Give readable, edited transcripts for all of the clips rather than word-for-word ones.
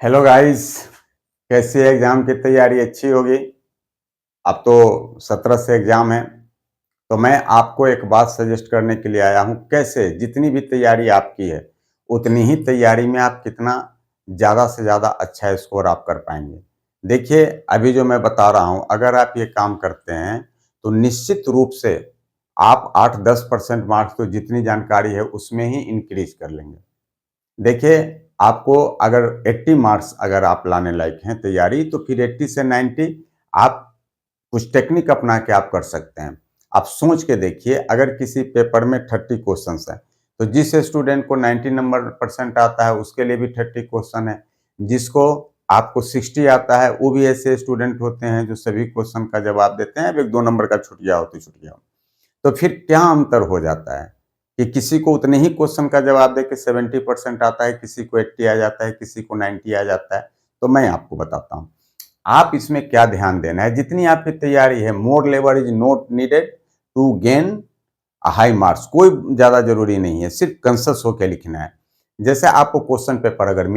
Hello guys. कैसी है? Exam की तैयारी अच्छी होगी। अब तो 17 से एग्जाम है। तो मैं आपको एक बात सजेस्ट करने के लिए आया हूँ। कैसे जितनी भी तैयारी आपकी है उतनी ही तैयारी में आप कितना ज़्यादा से ज़्यादा अच्छा स्कोर आप कर पाएंगे। देखिए, अभी जो मैं बता रहा हूँ, अगर आप ये काम करते हैं तो निश्चित रूप से आप 8-10% मार्क्स तो जितनी जानकारी है उसमें ही इंक्रीज कर लेंगे। देखिए, आपको अगर 80 मार्क्स अगर आप लाने लायक हैं तैयारी, तो फिर 80 से 90 आप कुछ टेक्निक अपना के आप कर सकते हैं। आप सोच के देखिए, अगर किसी पेपर में 30 क्वेश्चंस हैं, तो जिस स्टूडेंट को 90 नंबर परसेंट आता है उसके लिए भी 30 क्वेश्चन है। जिसको आपको 60 आता है वो भी ऐसे स्टूडेंट होते हैं जो सभी क्वेश्चन का जवाब देते हैं। अब 1-2 नंबर का छूट गया हो तो छूट गया हो। तो फिर क्या अंतर हो जाता है कि किसी को उतने ही क्वेश्चन का जवाब दे के 70% आता है, किसी को 80 आ जाता है, किसी को 90 आ जाता है। तो मैं आपको बताता हूँ आप इसमें क्या ध्यान देना है। जितनी आपकी तैयारी है, more labour is not needed to gain high marks. कोई ज्यादा जरूरी नहीं है, सिर्फ कंसस होकर लिखना है। जैसे आपको क्वेश्चन पेपर अगर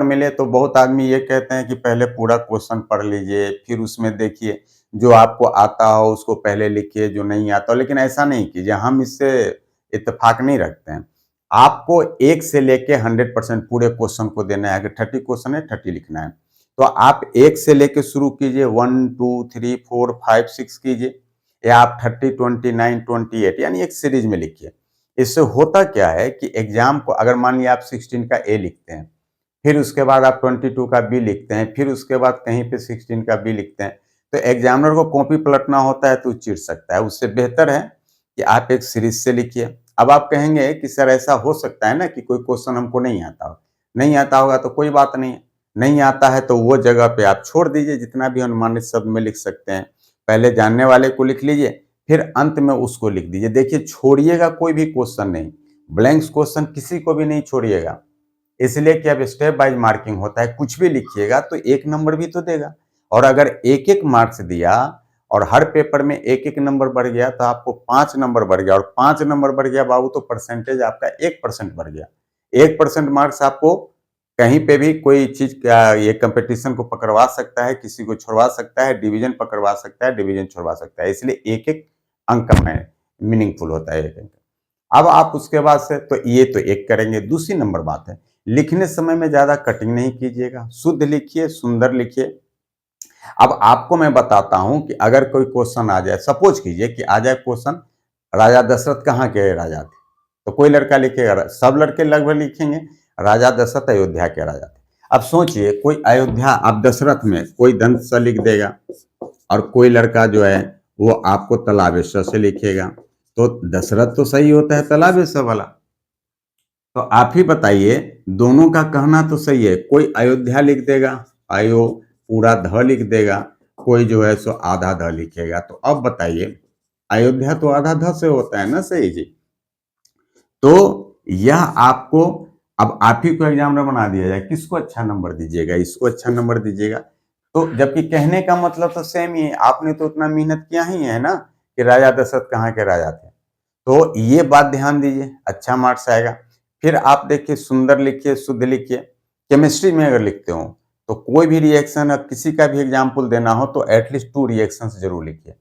मिले, तो बहुत आदमी ये कहते हैं कि पहले पूरा क्वेश्चन पढ़ लीजिए, फिर उसमें देखिए जो आपको आता हो उसको पहले लिखिए, जो नहीं आता हो। लेकिन ऐसा नहीं कीजिए, हम इससे इत्तेफाक नहीं रखते हैं। आपको 1 से लेके 100% पूरे क्वेश्चन को देना है। अगर 30 क्वेश्चन है, 30 लिखना है। तो आप 1 से लेके शुरू कीजिए, 1, 2, 3, 4, 5, 6 कीजिए, या आप 30, 29, 28 यानी एक सीरीज में लिखिए। इससे होता क्या है कि एग्जाम को, अगर मान लिया आप 16 का ए लिखते हैं, फिर उसके बाद आप 22 का बी लिखते हैं, फिर उसके बाद कहीं पे 16 का बी लिखते हैं, तो एग्जामिनर को कॉपी पलटना होता है तो चिढ़ सकता है। उससे बेहतर है कि आप एक सीरीज से लिखिए। अब आप कहेंगे कि सर ऐसा हो सकता है ना कि कोई क्वेश्चन हमको नहीं आता हो। नहीं आता होगा तो कोई बात नहीं है। नहीं आता है तो वो जगह पे आप छोड़ दीजिए, जितना भी अनुमानित शब्द में लिख सकते हैं। पहले जानने वाले को लिख लीजिए, फिर अंत में उसको लिख दीजिए। देखिए, छोड़िएगा कोई भी क्वेश्चन नहीं, ब्लैंक्स क्वेश्चन किसी को भी नहीं छोड़िएगा। इसलिए कि अब स्टेप वाइज मार्किंग होता है, कुछ भी लिखिएगा तो 1 नंबर भी तो देगा। और अगर 1-1 मार्क्स दिया और हर पेपर में 1-1 नंबर बढ़ गया तो आपको 5 नंबर बढ़ गया, और 5 नंबर बढ़ गया बाबू तो परसेंटेज आपका 1% बढ़ गया। 1% मार्क्स आपको कहीं पे भी कोई चीज का ये कंपटीशन को पकड़वा सकता है, किसी को छुड़वा सकता है, डिवीजन पकड़वा सकता है, डिवीजन छुड़वा सकता है। इसलिए 1-1 अंक में मीनिंगफुल होता है 1 अंक। अब आप उसके बाद से तो ये तो एक करेंगे। दूसरी नंबर बात है, लिखने समय में ज्यादा कटिंग नहीं कीजिएगा, शुद्ध लिखिए, सुंदर लिखिए। अब आपको मैं बताता हूं कि अगर कोई क्वेश्चन आ जाए, सपोज कीजिए कि आ जाए क्वेश्चन, राजा दशरथ कहाँ के राजा थे, तो कोई लड़का लिखेगा, सब लड़के लगभग लिखेंगे राजा दशरथ अयोध्या के राजा थे। अब सोचिए, कोई अयोध्या, आप दशरथ में कोई दंत स लिख देगा, और कोई लड़का जो है वो आपको तलाबेश्वर से लिखेगा। तो दशरथ तो सही होता है तलाबेश्वर वाला। तो आप ही बताइए, दोनों का कहना तो सही है। कोई अयोध्या लिख देगा, अयो पूरा ध लिख देगा, कोई जो है सो आधा ध लिखेगा। तो अब बताइए, अयोध्या तो आधा ध से होता है ना, सही जी। तो यह आपको, अब आप ही को एग्जामिनर बना दिया जाए, किसको अच्छा नंबर दीजिएगा? इसको अच्छा नंबर दीजिएगा। तो जबकि कहने का मतलब तो सेम ही है, आपने तो उतना मेहनत किया ही है ना कि राजा दशरथ कहाँ के राजा थे। तो ये बात ध्यान दीजिए, अच्छा मार्क्स आएगा। फिर आप देखिए, सुंदर लिखिए, शुद्ध लिखिए। केमिस्ट्री में अगर लिखते हो तो कोई भी रिएक्शन, अब किसी का भी एग्जाम्पल देना हो तो एटलीस्ट 2 रिएक्शंस जरूर लिखिए।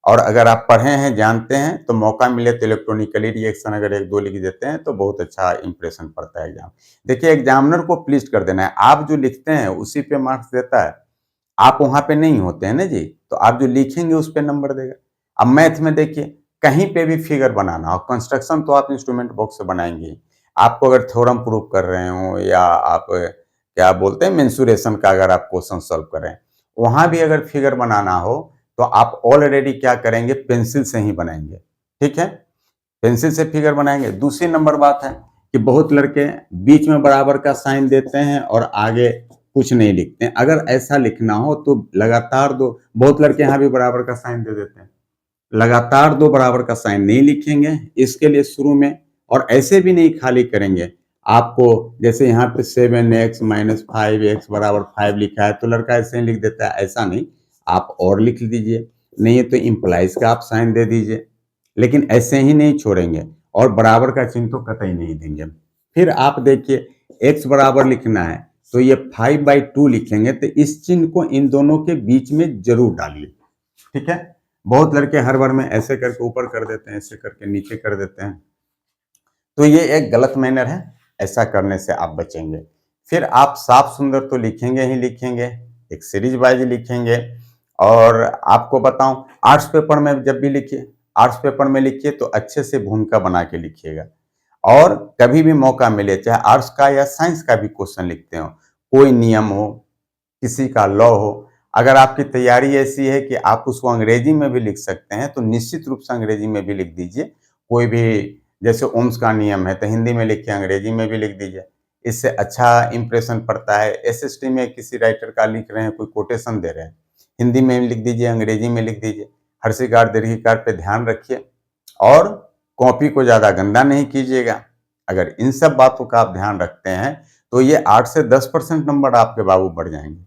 और अगर आप पढ़े हैं, जानते हैं, तो मौका मिले तो इलेक्ट्रॉनिकली रिएक्शन अगर 1-2 लिख देते हैं तो बहुत अच्छा इंप्रेशन पड़ता है एग्जाम। देखिए, एग्जामिनर को प्लीज कर देना है। आप जो लिखते हैं उसी पे मार्क्स देता है। आप वहां पे नहीं होते हैं ना जी, तो आप जो लिखेंगे उस पे नंबर देगा। अब मैथ में देखिए, कहीं पे भी फिगर बनाना हो, कंस्ट्रक्शन तो आप इंस्ट्रूमेंट बॉक्स से बनाएंगे। आपको अगर थ्योरम प्रूव कर रहे हो, या आप क्या बोलते हैं मेंसुरेशन का अगर आप क्वेश्चन सॉल्व कर रहे हैं, वहां भी अगर फिगर बनाना हो तो आप ऑलरेडी क्या करेंगे, पेंसिल से ही बनाएंगे। ठीक है, पेंसिल से फिगर बनाएंगे। दूसरी नंबर बात है कि बहुत लड़के बीच में बराबर का साइन देते हैं और आगे कुछ नहीं लिखते हैं। अगर ऐसा लिखना हो तो लगातार दो, बहुत लड़के यहाँ भी बराबर का साइन दे देते हैं, लगातार 2 बराबर का साइन नहीं लिखेंगे इसके लिए शुरू में। और ऐसे भी नहीं खाली करेंगे। आपको जैसे यहाँ पे 7x - 5x बराबर 5 लिखा है तो लड़का ऐसे ही लिख देता है, ऐसा नहीं, आप और लिख दीजिए। नहीं है तो इम्प्लाइज का आप साइन दे दीजिए, लेकिन ऐसे ही नहीं छोड़ेंगे। और बराबर का चिन्ह तो कतई नहीं देंगे। फिर आप देखिए, x बराबर लिखना है तो ये 5/2 लिखेंगे, तो इस चिन्ह को इन दोनों के बीच में जरूर डालिए। ठीक है, बहुत लड़के हर बार में ऐसे करके ऊपर कर देते हैं, ऐसे करके नीचे कर देते हैं, तो ये एक गलत मैनर है, ऐसा करने से आप बचेंगे। फिर आप साफ सुंदर तो लिखेंगे ही लिखेंगे, एक सीरीज वाइज लिखेंगे। और आपको बताऊं, आर्ट्स पेपर में जब भी लिखिए, आर्ट्स पेपर में लिखिए तो अच्छे से भूमिका बना के लिखिएगा। और कभी भी मौका मिले, चाहे आर्ट्स का या साइंस का भी क्वेश्चन लिखते हो, कोई नियम हो, किसी का लॉ हो, अगर आपकी तैयारी ऐसी है कि आप उसको अंग्रेजी में भी लिख सकते हैं, तो निश्चित रूप से अंग्रेजी में भी लिख दीजिए। कोई भी, जैसे ओम्स का नियम है तो हिंदी में लिखिए, अंग्रेजी में भी लिख दीजिए, इससे अच्छा इंप्रेशन पड़ता है। एसएसटी में किसी राइटर का लिख रहे हैं, कोई कोटेशन दे रहे हैं, हिंदी में भी लिख दीजिए, अंग्रेजी में लिख दीजिए। हर्षिकार दीर्घिकार पे ध्यान रखिए और कॉपी को ज़्यादा गंदा नहीं कीजिएगा। अगर इन सब बातों का आप ध्यान रखते हैं तो ये 8 से 10% नंबर आपके बाबू बढ़ जाएंगे।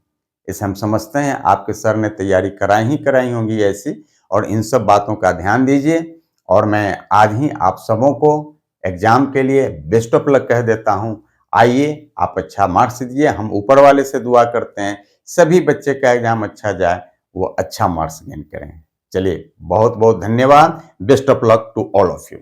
इसे हम समझते हैं आपके सर ने तैयारी कराई होंगी ऐसी, और इन सब बातों का ध्यान दीजिए। और मैं आज ही आप सबों को एग्जाम के लिए बेस्ट ऑफ लक कह देता हूं। आइए, आप अच्छा मार्क्स दीजिए, हम ऊपर वाले से दुआ करते हैं सभी बच्चे का एग्जाम अच्छा जाए, वो अच्छा मार्क्स गेन करें। चलिए, बहुत बहुत धन्यवाद। Best of luck to all of you.